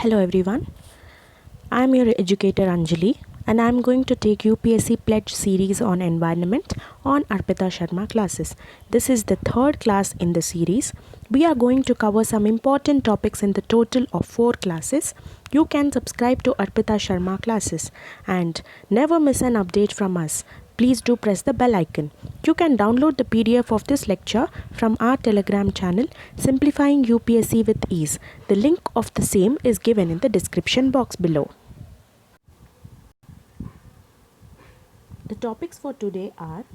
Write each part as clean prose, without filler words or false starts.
Hello everyone, I am your educator Anjali and I am going to take UPSC Pledge series on environment on Arpita Sharma classes. This is the third class in the series. We are going to cover some important topics in the total of 4 classes. You can subscribe to Arpita Sharma classes and never miss an update from us. Please do press the bell icon. You can download the PDF of this lecture from our Telegram channel Simplifying UPSC with Ease. The link of the same is given in the description box below. The topics for today are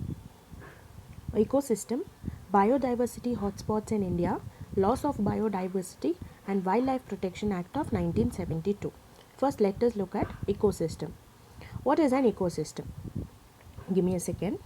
ecosystem, biodiversity hotspots in India, loss of biodiversity and Wildlife Protection Act of 1972. First, let us look at ecosystem. What is an ecosystem? Give me a second.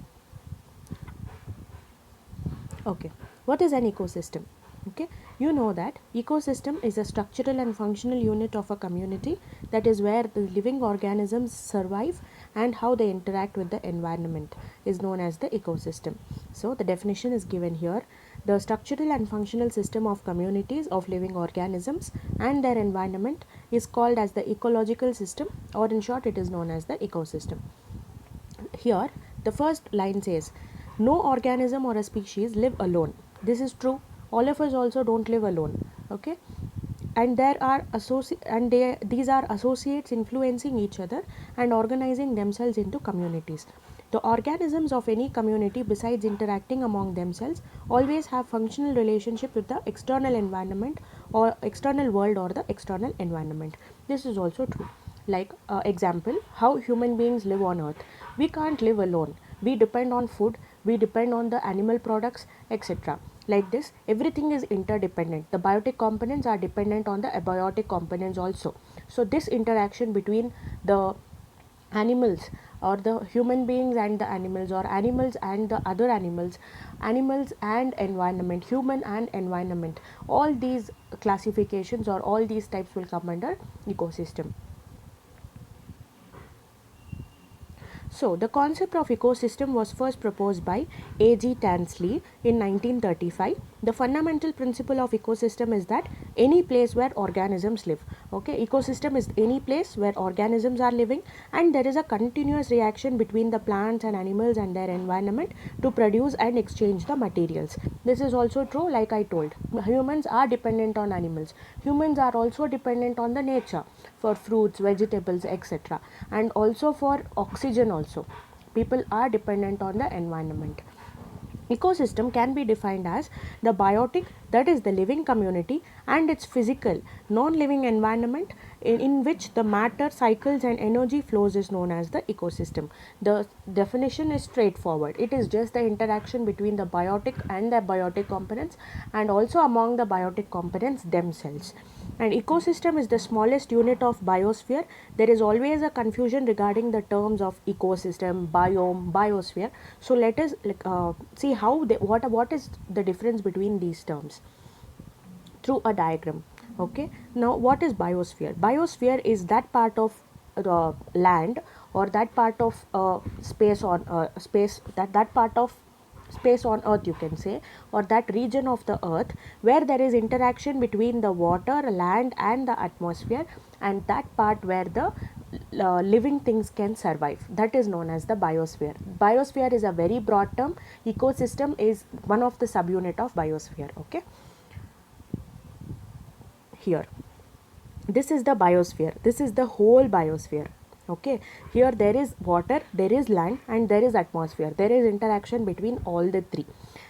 Okay, what is an ecosystem? Okay, you know that ecosystem is a structural and functional unit of a community, that is where the living organisms survive and how they interact with the environment is known as the ecosystem. So the definition is given here: the structural and functional system of communities of living organisms and their environment is called as the ecological system, or in short it is known as the ecosystem. Here the first line says, no organism or a species live alone. This is true. All of us also don't live alone. Okay, and there are these are associates influencing each other and organizing themselves into communities. The organisms of any community, besides interacting among themselves, always have functional relationship with the external environment or external world or the external environment. This is also true. Like example, how human beings live on earth. We can't live alone. We depend on food, we depend on the animal products, etc. Like this, everything is interdependent. The biotic components are dependent on the abiotic components also. So this interaction between the animals, or the human beings and the animals, or animals and the other animals, animals and environment, human and environment, all these classifications or all these types will come under ecosystem. So, the concept of ecosystem was first proposed by A.G. Tansley in 1935. The fundamental principle of ecosystem is that any place where organisms live. Okay, ecosystem is any place where organisms are living and there is a continuous reaction between the plants and animals and their environment to produce and exchange the materials. This is also true, like I told. Humans are dependent on animals. Humans are also dependent on the nature for fruits, vegetables, etc. And also for oxygen also. People are dependent on the environment. Ecosystem can be defined as the biotic, that is the living community, and its physical, non-living environment in which the matter cycles and energy flows is known as the ecosystem. The definition is straightforward. It is just the interaction between the biotic and the abiotic components and also among the biotic components themselves. And ecosystem is the smallest unit of biosphere. There is always a confusion regarding the terms of ecosystem, biome, biosphere. So let us see how what is the difference between these terms through a diagram. Okay, now what is biosphere? Biosphere is that part of land, or that part of space on space that part of space on earth, you can say, or that region of the earth where there is interaction between the water, land and the atmosphere, and that part where the living things can survive, that is known as the biosphere. Biosphere is a very broad term. Ecosystem is one of the subunit of biosphere. Okay, here this is the biosphere, this is the whole biosphere. Okay, here there is water, there is land and there is atmosphere. There is interaction between all the three,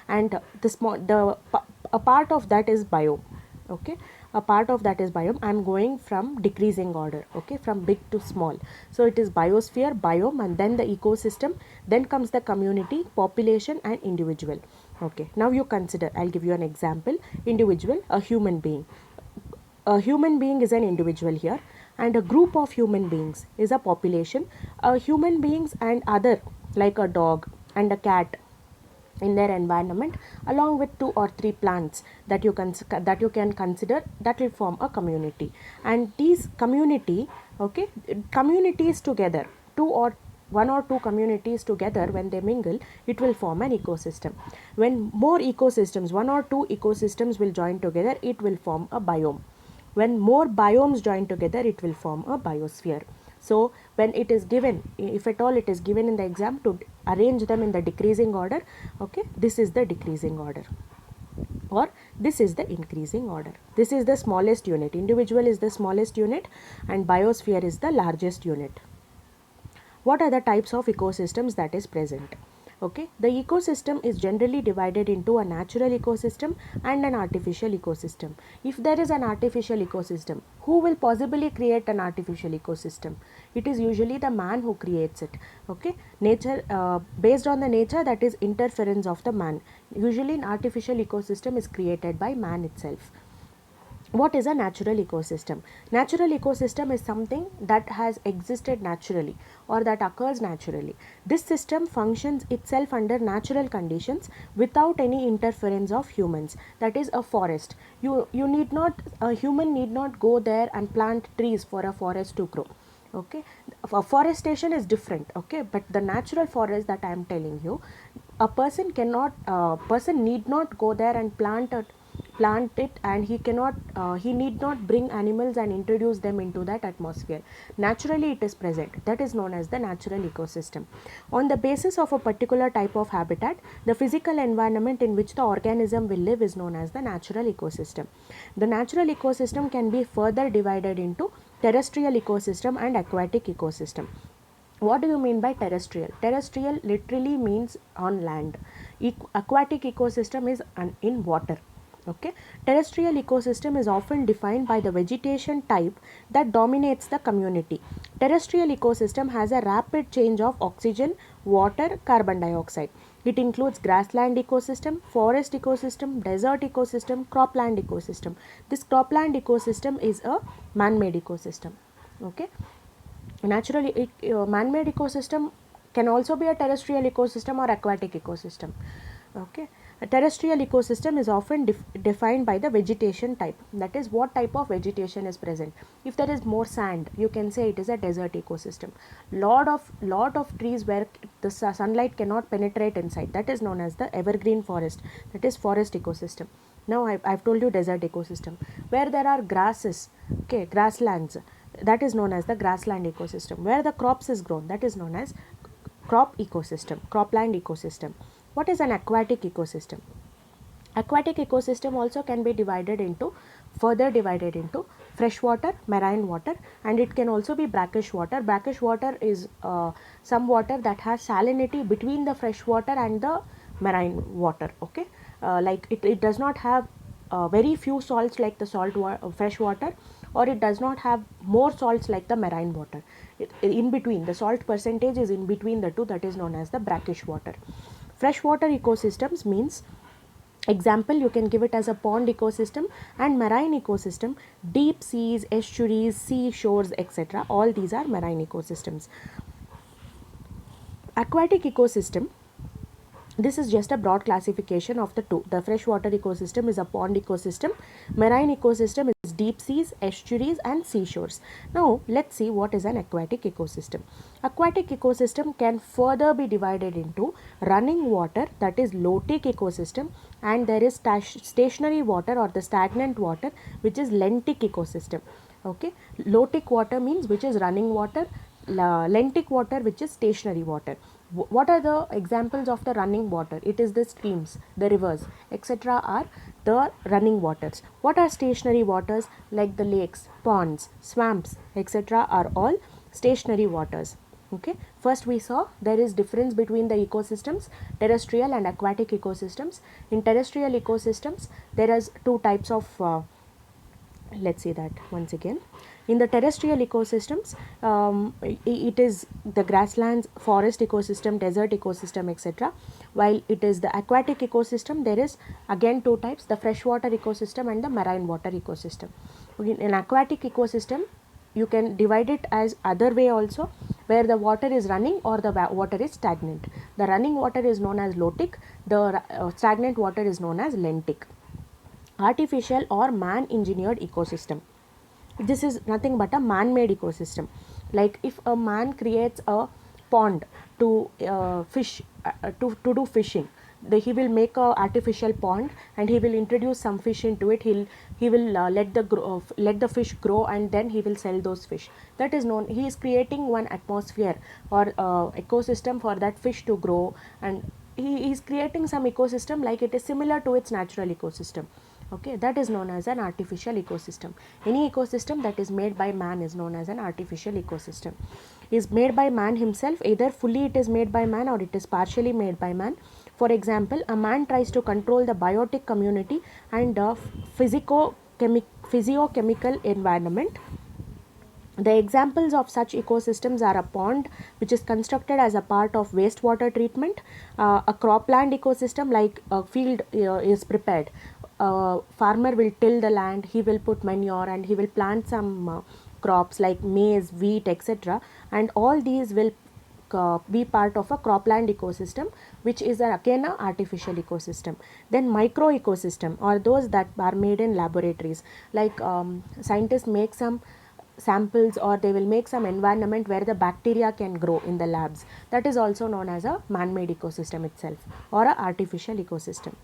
and a part of that is biome. Okay, a part of that is biome. I am going from decreasing order, okay, from big to small. So it is biosphere, biome, and then the ecosystem, then comes the community, population and individual. Okay, now you consider, I'll give you an example. Individual, a human being. A human being is an individual here, and a group of human beings is a population. Human beings and other, like a dog and a cat in their environment, along with 2 or 3 plants that you can consider, that will form a community. And these community, okay, communities together, 1 or 2 communities together, when they mingle, it will form an ecosystem. When more ecosystems, 1 or 2 ecosystems will join together, it will form a biome. When more biomes join together, it will form a biosphere. So when it is given, if at all it is given in the exam to arrange them in the decreasing order, okay, this is the decreasing order, or this is the increasing order. This is the smallest unit. Individual is the smallest unit and biosphere is the largest unit. What are the types of ecosystems that is present? Okay, the ecosystem is generally divided into a natural ecosystem and an artificial ecosystem. If there is an artificial ecosystem, who will possibly create an artificial ecosystem? It is usually the man who creates it. Okay, nature, based on the nature, that is interference of the man. Usually an artificial ecosystem is created by man itself. What is a natural ecosystem? Natural ecosystem is something that has existed naturally or that occurs naturally. This system functions itself under natural conditions without any interference of humans. That is a forest. You need not, a human need not go there and plant trees for a forest to grow. Okay, forestation is different. Okay, but the natural forest that I am telling you, a person cannot, person need not go there and plant it, and he cannot, he need not bring animals and introduce them into that atmosphere. Naturally it is present. That is known as the natural ecosystem. On the basis of a particular type of habitat, the physical environment in which the organism will live is known as the natural ecosystem. The natural ecosystem can be further divided into terrestrial ecosystem and aquatic ecosystem. What do you mean by terrestrial? Terrestrial literally means on land. Aquatic ecosystem is in water. Okay, terrestrial ecosystem is often defined by the vegetation type that dominates the community. Terrestrial ecosystem has a rapid change of oxygen, water, carbon dioxide. It includes grassland ecosystem, forest ecosystem, desert ecosystem, cropland ecosystem. This cropland ecosystem is a man-made ecosystem. Okay, naturally, man-made ecosystem can also be a terrestrial ecosystem or aquatic ecosystem. Okay, a terrestrial ecosystem is often defined by the vegetation type. That is, what type of vegetation is present. If there is more sand, you can say it is a desert ecosystem. Lot of trees where the sunlight cannot penetrate inside, that is known as the evergreen forest. That is forest ecosystem. Now I've told you desert ecosystem. Where there are grasses, okay, grasslands, that is known as the grassland ecosystem. Where the crops is grown, that is known as crop ecosystem, cropland ecosystem. What is an aquatic ecosystem? Aquatic ecosystem also can be further divided into freshwater, marine water, and it can also be brackish water. Brackish water is some water that has salinity between the fresh water and the marine water. Okay, like it does not have very few salts like the fresh water, or it does not have more salts like the marine water. In between, the salt percentage is in between the two. That is known as the brackish water. Freshwater ecosystems means, example, you can give it as a pond ecosystem, and marine ecosystem, deep seas, estuaries, sea shores, etc. All these are marine ecosystems. Aquatic ecosystem, this is just a broad classification of the two. The freshwater ecosystem is a pond ecosystem. Marine ecosystem is deep seas, estuaries and seashores. Now let's see what is an aquatic ecosystem. Aquatic ecosystem can further be divided into running water, that is lotic ecosystem, and there is stationary water or the stagnant water, which is lentic ecosystem. Okay, lotic water means which is running water, lentic water which is stationary water. What are the examples of the running water? It is the streams, the rivers, etc. are the running waters. What are stationary waters? Like the lakes, ponds, swamps, etc. are all stationary waters. Okay, first we saw there is difference between the ecosystems, terrestrial and aquatic ecosystems. In terrestrial ecosystems, there is two types of let's see that once again. In the terrestrial ecosystems, it is the grasslands, forest ecosystem, desert ecosystem, etc. While it is the aquatic ecosystem, there is again two types, the freshwater ecosystem and the marine water ecosystem. In aquatic ecosystem, you can divide it as other way also, where the water is running or the water is stagnant. The running water is known as lotic, the stagnant water is known as lentic. Artificial or man-engineered ecosystem. This is nothing but a man-made ecosystem. Like if a man creates a pond to fish, to do fishing, he will make a artificial pond and he will introduce some fish into it. He will let the fish grow, and then he will sell those fish. That is known, he is creating one atmosphere or ecosystem for that fish to grow, and he is creating some ecosystem like it is similar to its natural ecosystem. Okay, that is known as an artificial ecosystem. Any ecosystem that is made by man is known as an artificial ecosystem. Is made by man himself, either fully it is made by man or it is partially made by man. For example, a man tries to control the biotic community and the physiochemical environment. The examples of such ecosystems are a pond which is constructed as a part of wastewater treatment, a cropland ecosystem like a field is prepared. Farmer will till the land, he will put manure and he will plant some crops like maize, wheat, etc. And all these will be part of a cropland ecosystem, which is again an artificial ecosystem. Then micro ecosystem are those that are made in laboratories, like scientists make some samples or they will make some environment where the bacteria can grow in the labs. That is also known as a man-made ecosystem itself, or a artificial ecosystem.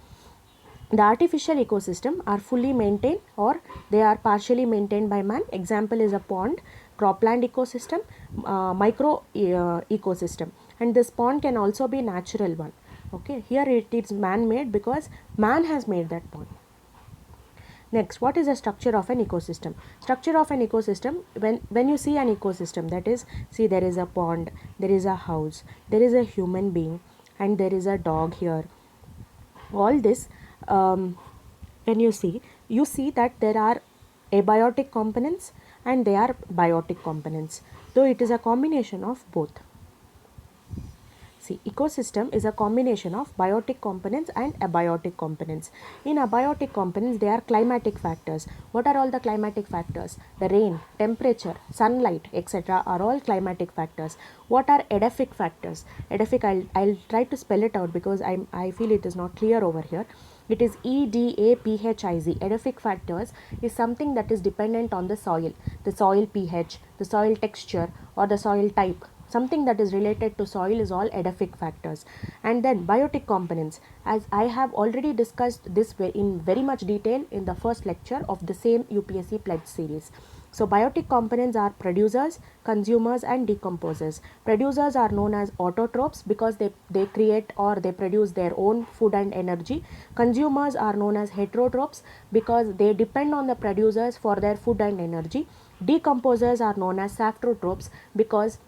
The artificial ecosystem are fully maintained or they are partially maintained by man. Example is a pond, cropland ecosystem, micro ecosystem, and this pond can also be natural one. Okay, here it is man-made because man has made that pond. Next, what is the structure of an ecosystem? Structure of an ecosystem, when you see an ecosystem, that is, see, there is a pond, there is a house, there is a human being, and there is a dog here. All this, when you see that there are abiotic components and there are biotic components, though it is a combination of both. See, ecosystem is a combination of biotic components and abiotic components. In abiotic components, they are climatic factors. What are all the climatic factors? The rain, temperature, sunlight, etc. are all climatic factors. What are edaphic factors? Edaphic, I'll try to spell it out because I feel it is not clear over here. It is EDAPHIZ. Edaphic factors is something that is dependent on the soil pH, the soil texture, or the soil type. Something that is related to soil is all edaphic factors. And then biotic components, as I have already discussed this in very much detail in the first lecture of the same UPSC pledge series. So biotic components are producers, consumers, and decomposers. Producers are known as autotrophs because they create or they produce their own food and energy. Consumers are known as heterotrophs because they depend on the producers for their food and energy. Decomposers are known as saprotrophs because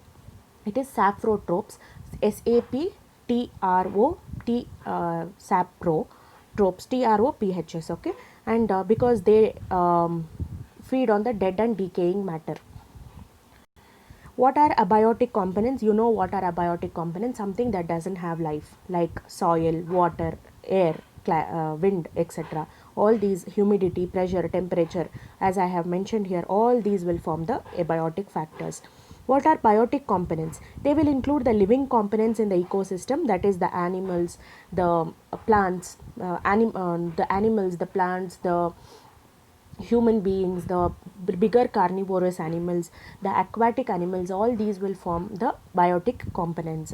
it is saprotrophs, saprotrophs, TROPHS, okay, and because they feed on the dead and decaying matter. What are abiotic components? You know what are abiotic components? Something that doesn't have life, like soil, water, air, wind, etc. All these, humidity, pressure, temperature, as I have mentioned here, all these will form the abiotic factors. What are biotic components? They will include the living components in the ecosystem, that is the animals, the plants, the animals, the plants, the human beings, the bigger carnivorous animals, the aquatic animals, all these will form the biotic components.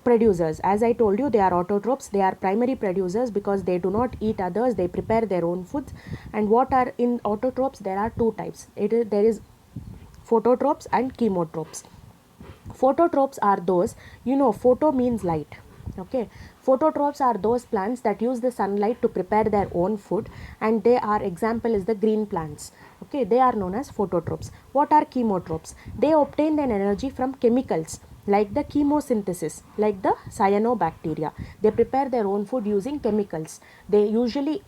Producers, as I told you, they are autotrophs. They are primary producers because they do not eat others, they prepare their own foods. And what are in autotrophs? There are two types. There is phototrophs and chemotrophs. Phototrophs are those, photo means light. Okay, phototrophs are those plants that use the sunlight to prepare their own food, and they are, example is the green plants. Okay, they are known as phototrophs. What are chemotrophs? They obtain their energy from chemicals like the chemosynthesis, like the cyanobacteria. They prepare their own food using chemicals. They usually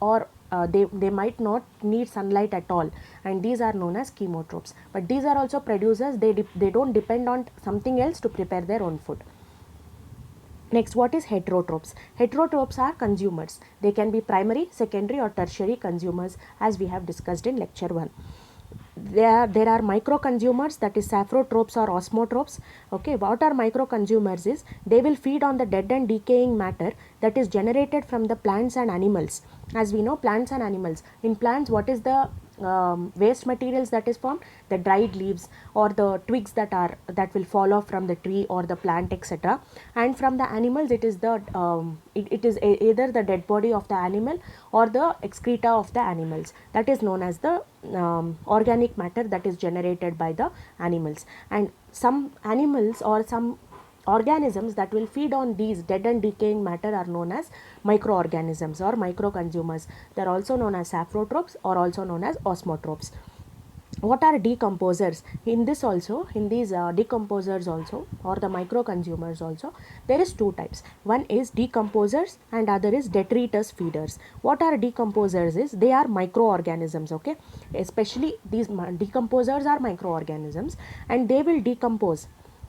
they might not need sunlight at all, and these are known as chemotrophs. But these are also producers. They don't depend on something else to prepare their own food. Next, what is heterotrophs? Heterotrophs are consumers. They can be primary, secondary, or tertiary consumers, as we have discussed in lecture 1. There are micro consumers, that is saprotrophs or osmotrophs. Okay, what are micro consumers is they will feed on the dead and decaying matter that is generated from the plants and animals. As we know, plants and animals. In plants, what is the waste materials that is formed, the dried leaves or the twigs that will fall off from the tree or the plant, etc. And from the animals, it is either the dead body of the animal or the excreta of the animals, that is known as the organic matter that is generated by the animals. And some animals or some organisms that will feed on these dead and decaying matter are known as microorganisms or micro-consumers. They are also known as saprotrophs or also known as osmotrophs. What are decomposers? In these decomposers also, or the micro-consumers also, there is two types. One is decomposers and other is detritus feeders. What are decomposers is, they are microorganisms, okay? Especially these decomposers are microorganisms, and they will decompose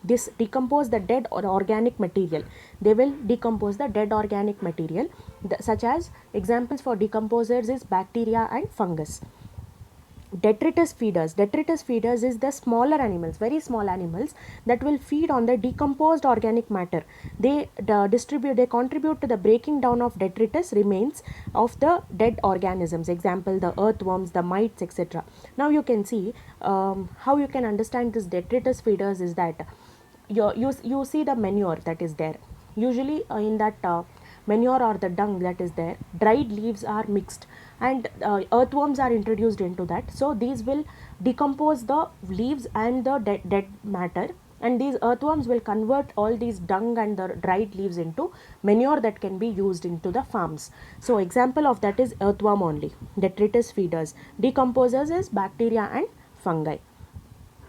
the dead or organic material. They will decompose the dead organic material, such as examples for decomposers is bacteria and fungus. Detritus feeders is the smaller animals, very small animals, that will feed on the decomposed organic matter. They contribute to the breaking down of detritus remains of the dead organisms, example the earthworms, the mites, etc. Now you can see how you can understand this detritus feeders is that you see the manure that is there. Usually in that manure or the dung that is there, dried leaves are mixed and earthworms are introduced into that. So these will decompose the leaves and the dead matter, and these earthworms will convert all these dung and the dried leaves into manure that can be used into the farms. So example of that is earthworm only, detritus feeders. Decomposers is bacteria and fungi.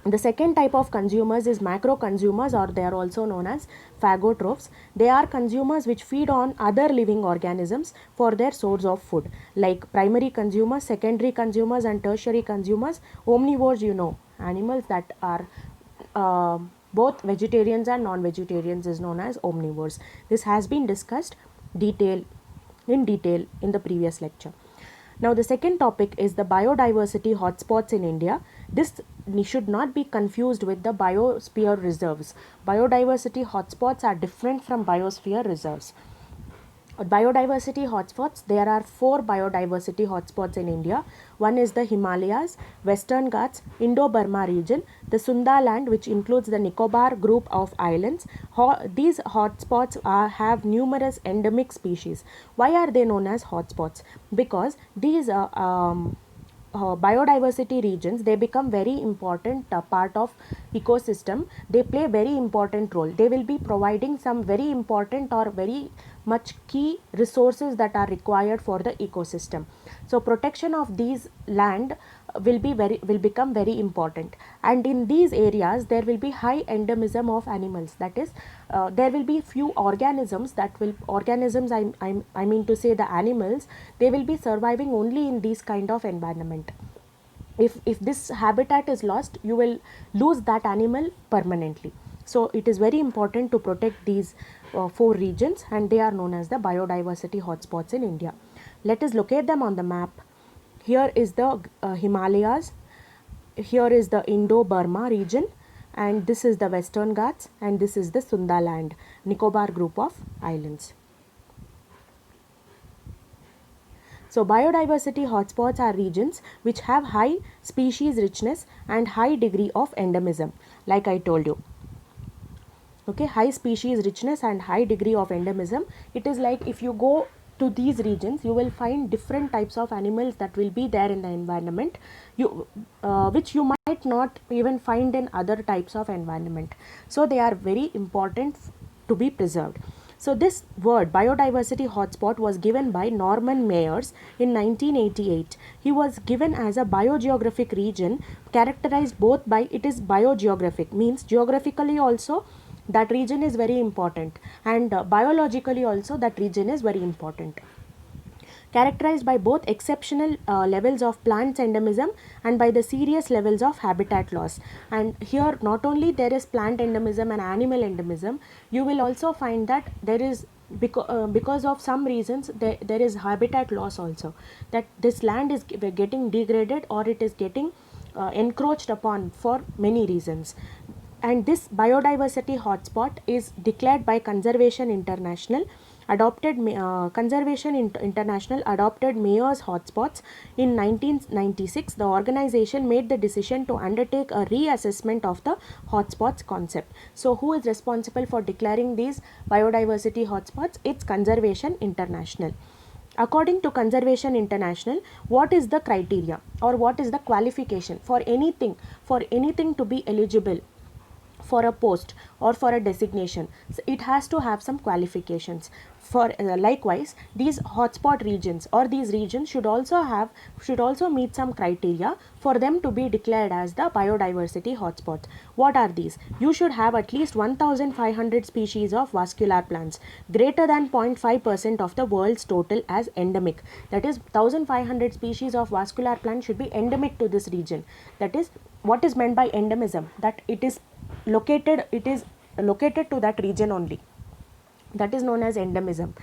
The second type of consumers is macro consumers, or they are also known as phagotrophs. They are consumers which feed on other living organisms for their source of food, like primary consumers, secondary consumers, and tertiary consumers. Omnivores, animals that are both vegetarians and non-vegetarians is known as omnivores. This has been discussed in detail in the previous lecture. Now the second topic is the biodiversity hotspots in India. This should not be confused with the biosphere reserves. Biodiversity hotspots are different from biosphere reserves. Biodiversity hotspots, there are 4 biodiversity hotspots in India. One is the Himalayas, Western Ghats, Indo-Burma region, the Sunda land, which includes the Nicobar group of islands. These hotspots have numerous endemic species. Why are they known as hotspots? Because these biodiversity regions, they become very important part of ecosystem. They play very important role. They will be providing some very important or very much key resources that are required for the ecosystem. So protection of these land will become very important, and in these areas there will be high endemism of animals. That is, there will be few organisms I mean to say the animals, they will be surviving only in these kind of environment. If this habitat is lost, you will lose that animal permanently. So it is very important to protect these 4 regions, and they are known as the biodiversity hotspots in India. Let us locate them on the map. Here is the Himalayas, here is the Indo-Burma region, and this is the Western Ghats, and this is the Sunda land, Nicobar group of islands. So biodiversity hotspots are regions which have high species richness and high degree of endemism, like I told you. Okay, high species richness and high degree of endemism. It is like if you go to these regions, you will find different types of animals that will be there in the environment, which you might not even find in other types of environment. So they are very important to be preserved. So this word biodiversity hotspot was given by Norman Mayers in 1988. He was given as a biogeographic region characterized both by, it is biogeographic, means geographically also that region is very important, and biologically also that region is very important, characterized by both exceptional levels of plants endemism and by the serious levels of habitat loss. And here not only there is plant endemism and animal endemism, you will also find that there is because of some reasons there is habitat loss also, that this land is getting degraded or it is getting encroached upon for many reasons. And this biodiversity hotspot is declared by Conservation International International adopted Mayor's hotspots in 1996. The organization made the decision to undertake a reassessment of the hotspots concept. So, who is responsible for declaring these biodiversity hotspots? It's Conservation International. According to Conservation International, what is the criteria or what is the qualification for anything to be eligible for a post or for a designation? So it has to have some qualifications. For likewise, these hotspot regions or these regions should also meet some criteria for them to be declared as the biodiversity hotspots. What are these? You should have at least 1500 species of vascular plants, greater than 0.5% of the world's total as endemic. That is, 1500 species of vascular plants should be endemic to this region. That is, what is meant by endemism? That it is located to that region only. That is known as endemism,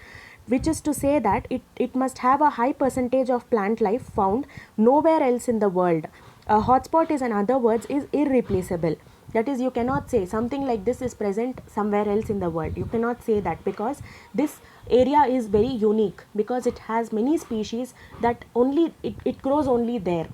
which is to say that it must have a high percentage of plant life found nowhere else in the world. A hotspot is, in other words, is irreplaceable. That is, you cannot say something like this is present somewhere else in the world. You cannot say that, because this area is very unique, because it has many species that only it grows only there.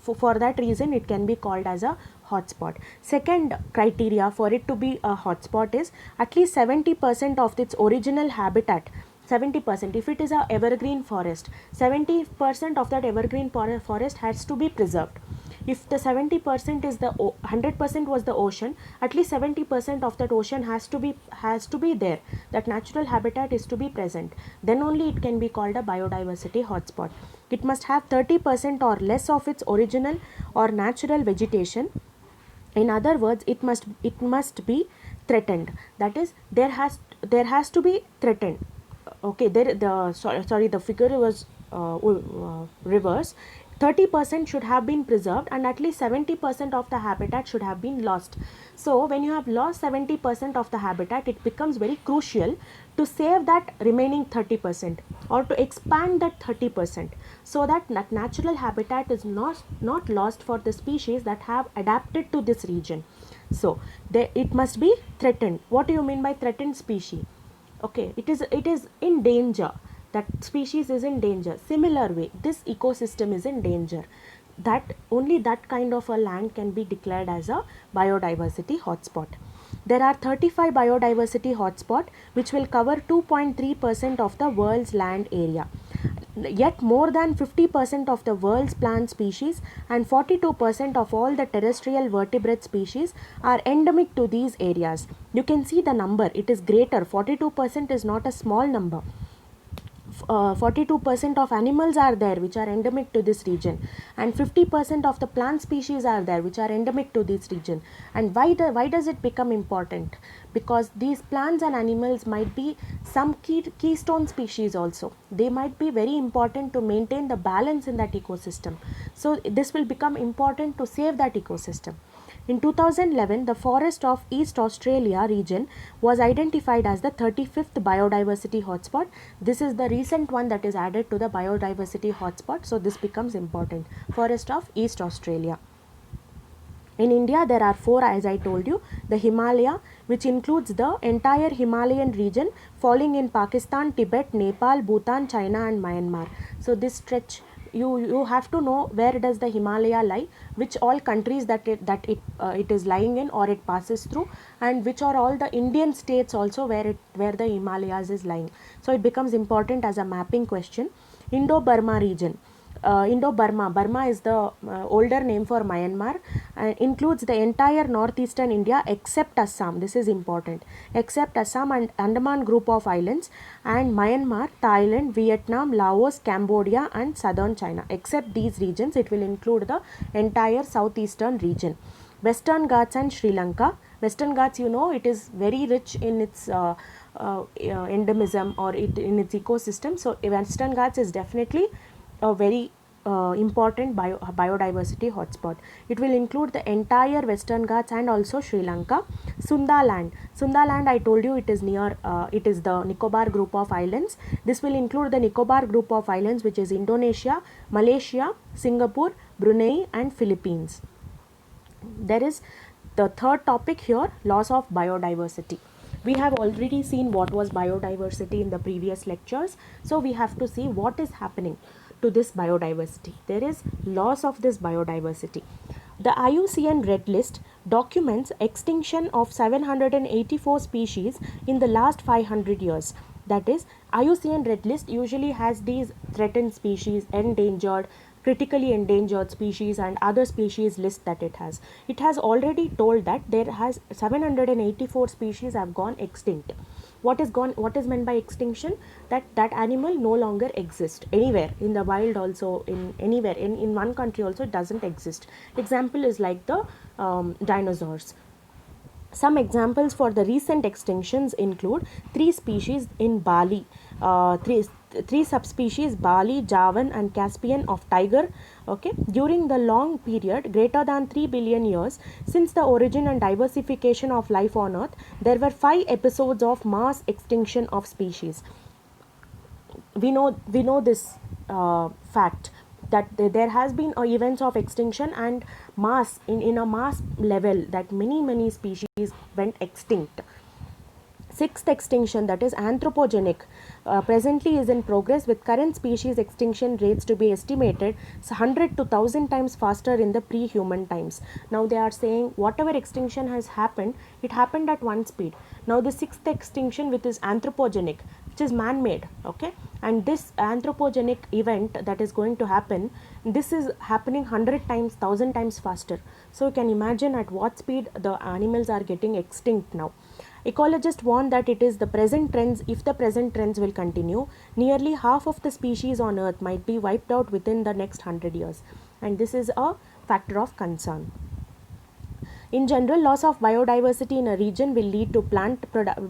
For that reason, it can be called as a hotspot. Second criteria for it to be a hotspot is at least 70% of its original habitat. 70%. If it is a evergreen forest, 70% of that evergreen forest has to be preserved. If the 70% is the 100% was the ocean, at least 70% of that ocean has to be there. That natural habitat is to be present. Then only it can be called a biodiversity hotspot. It must have 30% or less of its original or natural vegetation. In other words, it must be threatened. That is, there has to be threatened. Okay, the figure was reverse. 30% should have been preserved and at least 70% of the habitat should have been lost. So when you have lost 70% of the habitat, it becomes very crucial to save that remaining 30% or to expand that 30%, so that natural habitat is not lost for the species that have adapted to this region. So it must be threatened. What do you mean by threatened species? Okay, it is in danger. That species is in danger. Similar way, this ecosystem is in danger. That only that kind of a land can be declared as a biodiversity hotspot. There are 35 biodiversity hotspots which will cover 2.3% of the world's land area. Yet more than 50% of the world's plant species and 42% of all the terrestrial vertebrate species are endemic to these areas. You can see the number, it is greater. 42% is not a small number. 42% of animals are there which are endemic to this region, and 50% of the plant species are there which are endemic to this region. And why does it become important? Because these plants and animals might be some keystone species also. They might be very important to maintain the balance in that ecosystem. So this will become important to save that ecosystem. In 2011, the forest of East Australia region was identified as the 35th biodiversity hotspot. This is the recent one that is added to the biodiversity hotspot, so this becomes important. Forest of East Australia. In India, there are 4, as I told you. The Himalaya, which includes the entire Himalayan region falling in Pakistan, Tibet, Nepal, Bhutan, China and Myanmar. So this stretch, you have to know where does the Himalaya lie, which all countries that it is lying in or it passes through, and which are all the Indian states also where the Himalayas is lying. So it becomes important as a mapping question. Indo-Burma region. Burma is the older name for Myanmar, and includes the entire northeastern India except Assam. This is important. Except Assam and Andaman group of islands, and Myanmar, Thailand, Vietnam, Laos, Cambodia and southern China. Except these regions, it will include the entire southeastern region. Western Ghats and Sri Lanka. Western Ghats, it is very rich in its endemism or in its ecosystem. So Western Ghats is definitely a very important biodiversity hotspot. It will include the entire Western Ghats and also Sri Lanka. Sundaland, I told you it is near, it is the Nicobar group of islands. This will include the Nicobar group of islands, which is Indonesia, Malaysia, Singapore, Brunei and Philippines. There is the third topic here, loss of biodiversity. We have already seen what was biodiversity in the previous lectures, so we have to see what is happening to this biodiversity. There is loss of this biodiversity. The IUCN Red List documents extinction of 784 species in the last 500 years. That is, IUCN Red List usually has these threatened species, endangered, critically endangered species and other species list that it has. It has already told that there has 784 species have gone extinct. What is meant by extinction? That animal no longer exists anywhere in the wild, also in anywhere in one country also it doesn't exist. Example is like the dinosaurs. Some examples for the recent extinctions include 3 species in Bali, three subspecies Bali, Javan and Caspian of tiger. Okay, during the long period greater than 3 billion years since the origin and diversification of life on earth, there were 5 episodes of mass extinction of species. We know this fact, that there has been events of extinction and mass in a mass level, that many species went extinct. Sixth extinction, that is anthropogenic, presently is in progress, with current species extinction rates to be estimated 100 to 1000 times faster in the pre-human times. Now they are saying whatever extinction has happened, it happened at one speed. Now the sixth extinction, which is anthropogenic, which is man-made, okay, and this anthropogenic event that is going to happen, this is happening 100 times, 1000 times faster. So you can imagine at what speed the animals are getting extinct now. Ecologists warn that it is the present trends, if the present trends will continue, nearly half of the species on earth might be wiped out within the next 100 years, and this is a factor of concern. In general, loss of biodiversity in a region will lead to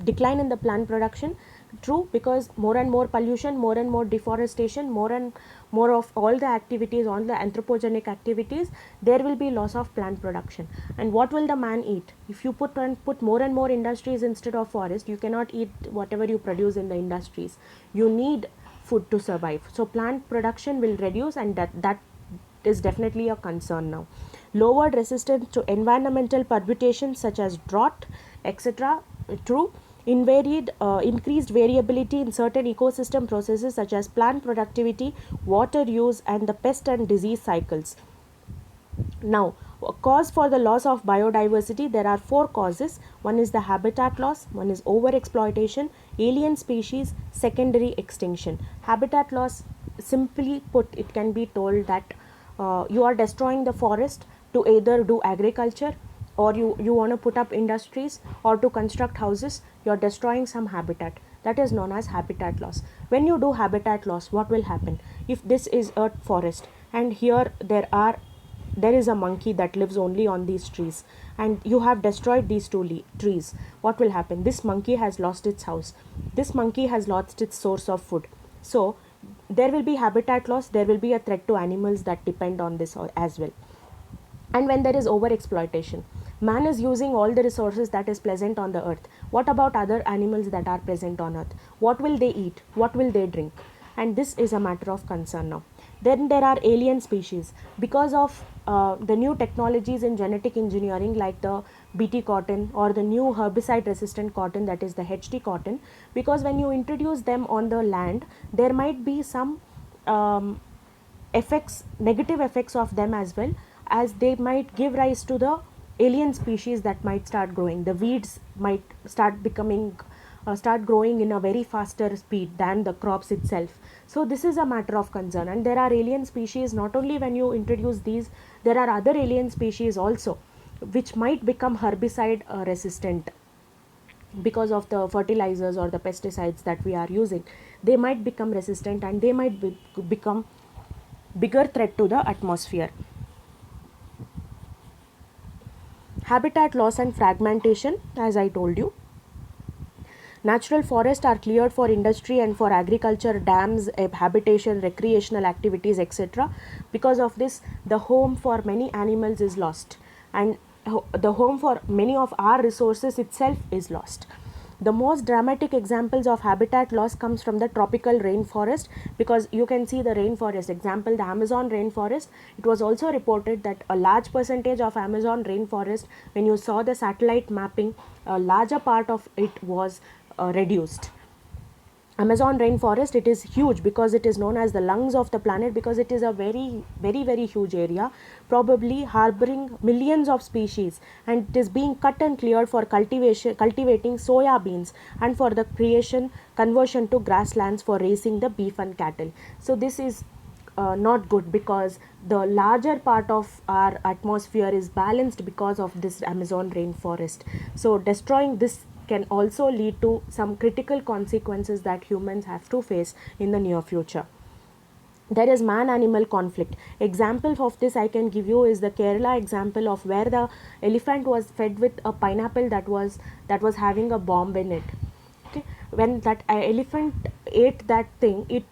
decline in the plant production. True, because more and more pollution, more and more deforestation, more and more of all the activities, all the anthropogenic activities, there will be loss of plant production. And what will the man eat? If you put more and more industries instead of forest, you cannot eat whatever you produce in the industries. You need food to survive. So plant production will reduce, and that is definitely a concern now. Lowered resistance to environmental perturbations such as drought, etc. True. Increased variability in certain ecosystem processes such as plant productivity, water use and the pest and disease cycles. Now, cause for the loss of biodiversity, there are 4 causes. One is the habitat loss, one is overexploitation, alien species, secondary extinction. Habitat loss, simply put, it can be told that you are destroying the forest to either do agriculture, or you want to put up industries, or to construct houses. You are destroying some habitat. That is known as habitat loss. When you do habitat loss, what will happen? If this is a forest and here there is a monkey that lives only on these trees, and you have destroyed these trees, what will happen? This monkey has lost its house. This monkey has lost its source of food. So there will be habitat loss, there will be a threat to animals that depend on this as well. And when there is over exploitation, man is using all the resources that is present on the earth. What about other animals that are present on earth? What will they eat? What will they drink? And this is a matter of concern now. Then there are alien species. Because of the new technologies in genetic engineering, like the BT cotton or the new herbicide resistant cotton, that is the HT cotton, because when you introduce them on the land, there might be some negative effects of them as well, as they might give rise to the alien species that might start growing. The weeds might start growing in a very faster speed than the crops itself. So this is a matter of concern. And there are alien species, not only when you introduce these, there are other alien species also which might become herbicide resistant because of the fertilizers or the pesticides that we are using. They might become resistant, and they might become bigger threat to the atmosphere. Habitat loss and fragmentation, as I told you. Natural forests are cleared for industry and for agriculture, dams, habitation, recreational activities, etc. Because of this, the home for many animals is lost, and the home for many of our resources itself is lost. The most dramatic examples of habitat loss comes from the tropical rainforest, because you can see the rainforest example, the Amazon rainforest. It was also reported that a large percentage of Amazon rainforest, when you saw the satellite mapping, a larger part of it was reduced. Amazon rainforest, it is huge because it is known as the lungs of the planet, because it is a very huge area, probably harboring millions of species, and it is being cut and cleared for cultivating soya beans, and for the conversion to grasslands for raising the beef and cattle. So this is not good, because the larger part of our atmosphere is balanced because of this Amazon rainforest. So destroying this can also lead to some critical consequences that humans have to face in the near future. There is man animal conflict. Example of this I can give you is the Kerala example of where the elephant was fed with a pineapple that was having a bomb in it. Okay, when that elephant ate that thing, it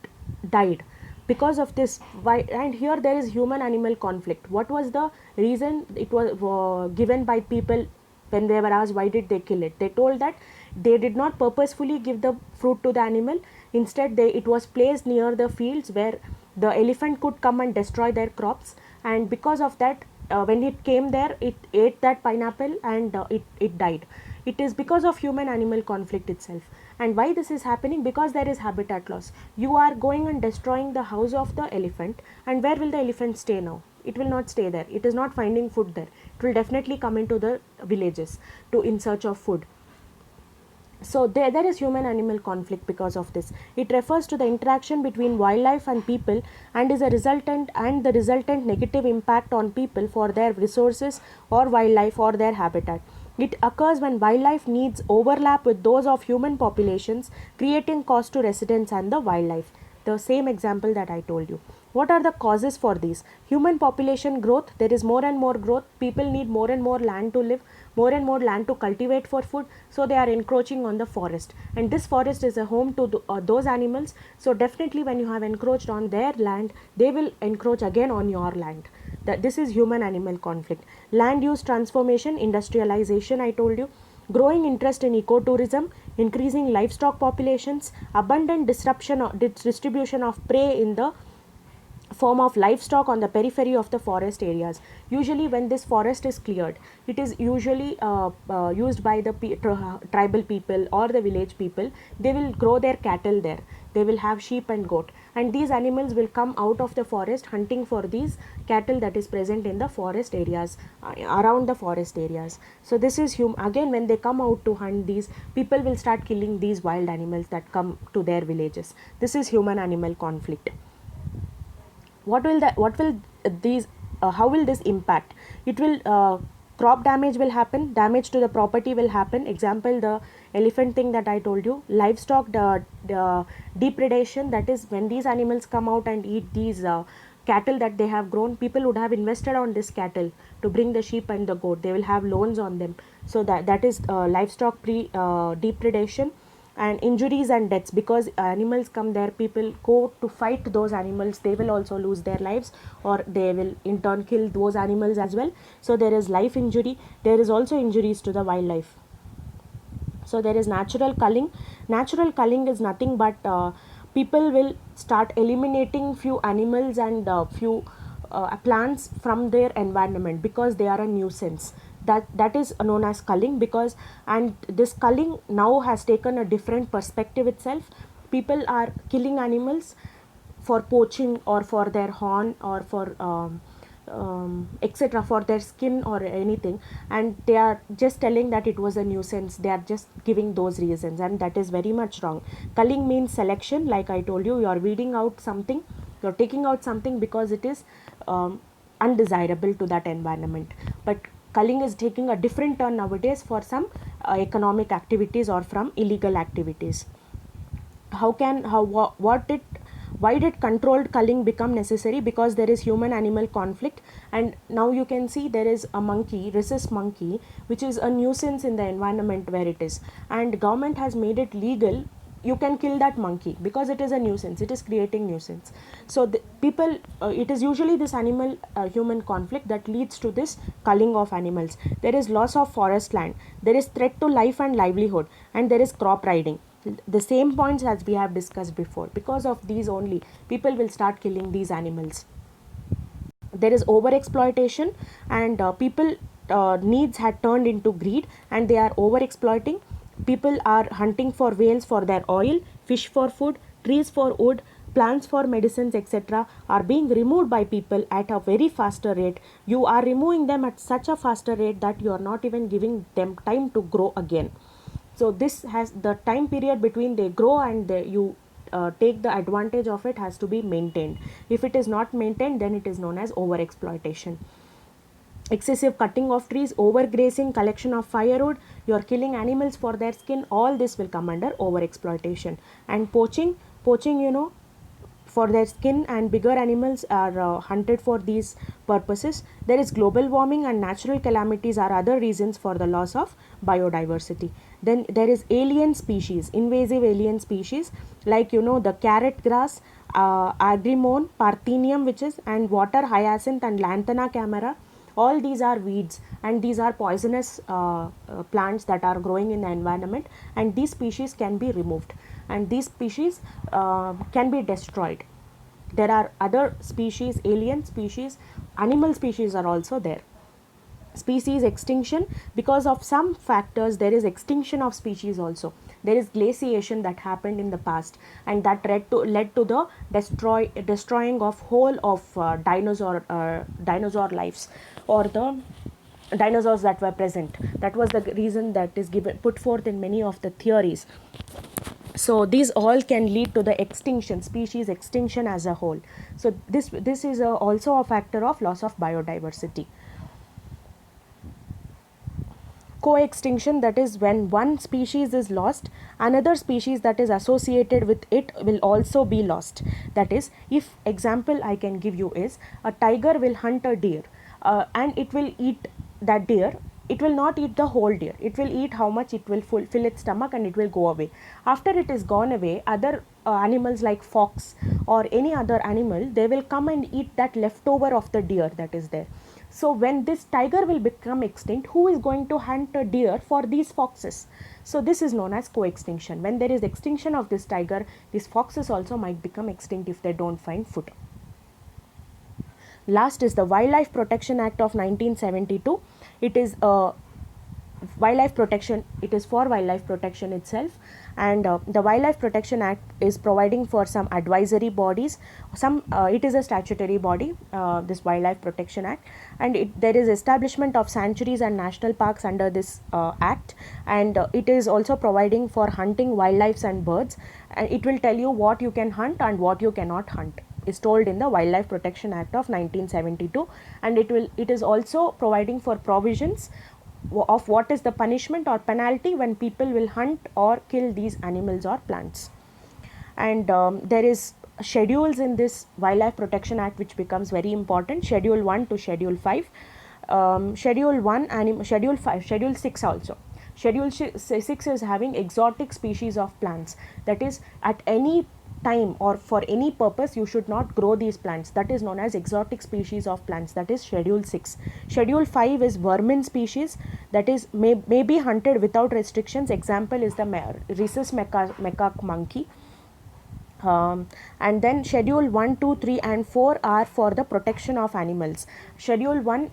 died because of this. Why? And here there is human animal conflict. What was the reason? It was given by people. When they were asked why did they kill it, they told that they did not purposefully give the fruit to the animal. Instead, it was placed near the fields where the elephant could come and destroy their crops, and because of that, when it came there, it ate that pineapple, and it died. It is because of human animal conflict itself. And why this is happening? Because there is habitat loss. You are going and destroying the house of the elephant, and where will the elephant stay now? It will not stay there. It is not finding food there. It will definitely come into the villages in search of food. So there is human animal conflict because of this. It refers to the interaction between wildlife and people, and is a the resultant negative impact on people for their resources or wildlife or their habitat. It occurs when wildlife needs overlap with those of human populations, creating cost to residents and the wildlife. The same example that I told you. What are the causes for these? Human population growth. There is more and more growth. People need more and more land to live, more and more land to cultivate for food. So they are encroaching on the forest. And this forest is a home to those animals. So definitely when you have encroached on their land, they will encroach again on your land. This is human animal conflict. Land use transformation, industrialization, I told you. Growing interest in ecotourism, increasing livestock populations, abundant distribution of prey in the form of livestock on the periphery of the forest areas. Usually when this forest is cleared, it is usually used by the tribal people or the village people. They will grow their cattle there. They will have sheep and goat, and these animals will come out of the forest hunting for these cattle that is present in the forest areas, around the forest areas. So this is again, when they come out to hunt, these people will start killing these wild animals that come to their villages. This is human animal conflict. What will these how will this impact? It will crop damage will happen, damage to the property will happen. Example, the elephant thing that I told you. Livestock the depredation, that is when these animals come out and eat these cattle that they have grown. People would have invested on this cattle to bring the sheep and the goat. They will have loans on them. So that is livestock depredation. And injuries and deaths, because animals come there, people go to fight those animals, they will also lose their lives, or they will in turn kill those animals as well. So there is life injury. There is also injuries to the wildlife. So there is natural culling. Natural culling is nothing but people will start eliminating few animals and few plants from their environment because they are a nuisance. That is known as culling. Because, and this culling now has taken a different perspective itself. People are killing animals for poaching, or for their horn, or for etc., for their skin or anything, and they are just telling that it was a nuisance. They are just giving those reasons, and that is very much wrong. Culling means selection. Like I told you, you are weeding out something, you are taking out something because it is undesirable to that environment. But culling is taking a different turn nowadays for some economic activities or from illegal activities. Why did controlled culling become necessary? Because there is human animal conflict. And now you can see there is a monkey, rhesus monkey, which is a nuisance in the environment where it is, and government has made it legal you can kill that monkey because it is a nuisance, it is creating nuisance. So the people, it is usually this animal human conflict that leads to this culling of animals. There is loss of forest land, there is threat to life and livelihood, and there is crop riding. The same points as we have discussed before. Because of these only, people will start killing these animals. There is over exploitation, and people needs had turned into greed, and they are over exploiting. People are hunting for whales for their oil, fish for food, trees for wood, plants for medicines, etc., are being removed by people at a very faster rate. You are removing them at such a faster rate that you are not even giving them time to grow again. So this has the time period between they grow and you take the advantage of it has to be maintained. If it is not maintained, then it is known as over exploitation. Excessive cutting of trees, overgrazing, collection of firewood, you are killing animals for their skin, all this will come under over exploitation. And poaching, for their skin, and bigger animals are hunted for these purposes. There is global warming, and natural calamities are other reasons for the loss of biodiversity. Then there is alien species, invasive alien species, like the carrot grass, agrimone, parthenium, which is, and water hyacinth and lantana camera. All these are weeds, and these are poisonous plants that are growing in the environment, and these species can be removed, and these species can be destroyed. There are other species, alien species, animal species are also there. Species extinction, because of some factors there is extinction of species also. There is glaciation that happened in the past, and that led to the destroying of whole of dinosaur lives, or the dinosaurs that were present. That was the reason that is put forth in many of the theories. So these all can lead to the extinction, species extinction as a whole. So this is also a factor of loss of biodiversity. Co-extinction, that is when one species is lost, another species that is associated with it will also be lost. That is, if example I can give you is, a tiger will hunt a deer, and it will eat that deer. It will not eat the whole deer, it will eat how much it will fill its stomach, and it will go away. After it is gone away, other animals like fox or any other animal, they will come and eat that leftover of the deer that is there. So when this tiger will become extinct, who is going to hunt a deer for these foxes? So this is known as co-extinction. When there is extinction of this tiger, these foxes also might become extinct if they don't find food. Last is the Wildlife Protection Act of 1972. It is a wildlife protection, it is for wildlife protection itself, and the Wildlife Protection Act is providing for some advisory bodies. It is a statutory body, this Wildlife Protection Act, and there is establishment of sanctuaries and national parks under this act, and it is also providing for hunting wildlife and birds, and it will tell you what you can hunt and what you cannot hunt, is told in the Wildlife Protection Act of 1972, and it is also providing for provisions of what is the punishment or penalty when people will hunt or kill these animals or plants. And there is schedules in this Wildlife Protection Act which becomes very important. Schedule 1 to Schedule 5. Schedule 1, Schedule 5, Schedule 6 also. Schedule 6 is having exotic species of plants. That is, at any time or for any purpose you should not grow these plants. That is known as exotic species of plants. That is Schedule 6. Schedule 5 is vermin species, that is may be hunted without restrictions. Example is the rhesus macaque monkey. And then Schedule 1, 2, 3 and 4 are for the protection of animals. Schedule 1,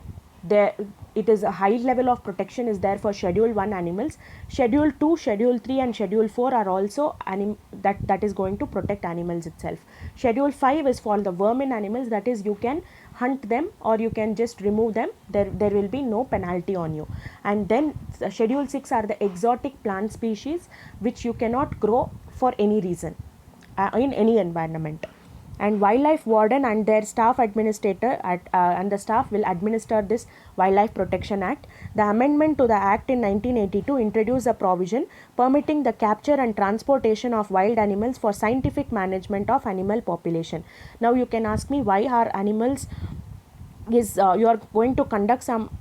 it is a high level of protection is there for Schedule 1 animals. Schedule 2, Schedule 3 and Schedule 4 are also that is going to protect animals itself. Schedule 5 is for the vermin animals, that is you can hunt them or you can just remove them, there will be no penalty on you. And then Schedule 6 are the exotic plant species which you cannot grow for any reason in any environment. And wildlife warden and their staff administrator and the staff will administer this Wildlife Protection Act. The amendment to the Act in 1982 introduced a provision permitting the capture and transportation of wild animals for scientific management of animal population. Now you can ask me, why are animals you are going to conduct some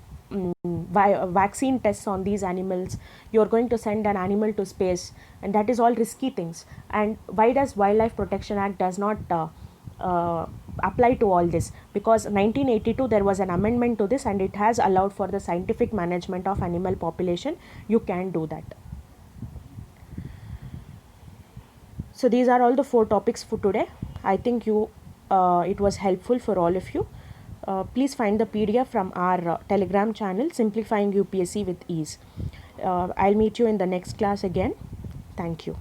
vaccine tests on these animals. You're going to send an animal to space, and that is all risky things. And why does Wildlife Protection Act does not apply to all this? Because 1982 there was an amendment to this, and it has allowed for the scientific management of animal population. You can do that. So these are all the 4 topics for today. I think it was helpful for all of you. Please find the PDF from our Telegram channel, Simplifying UPSC with Ease. I'll meet you in the next class again. Thank you.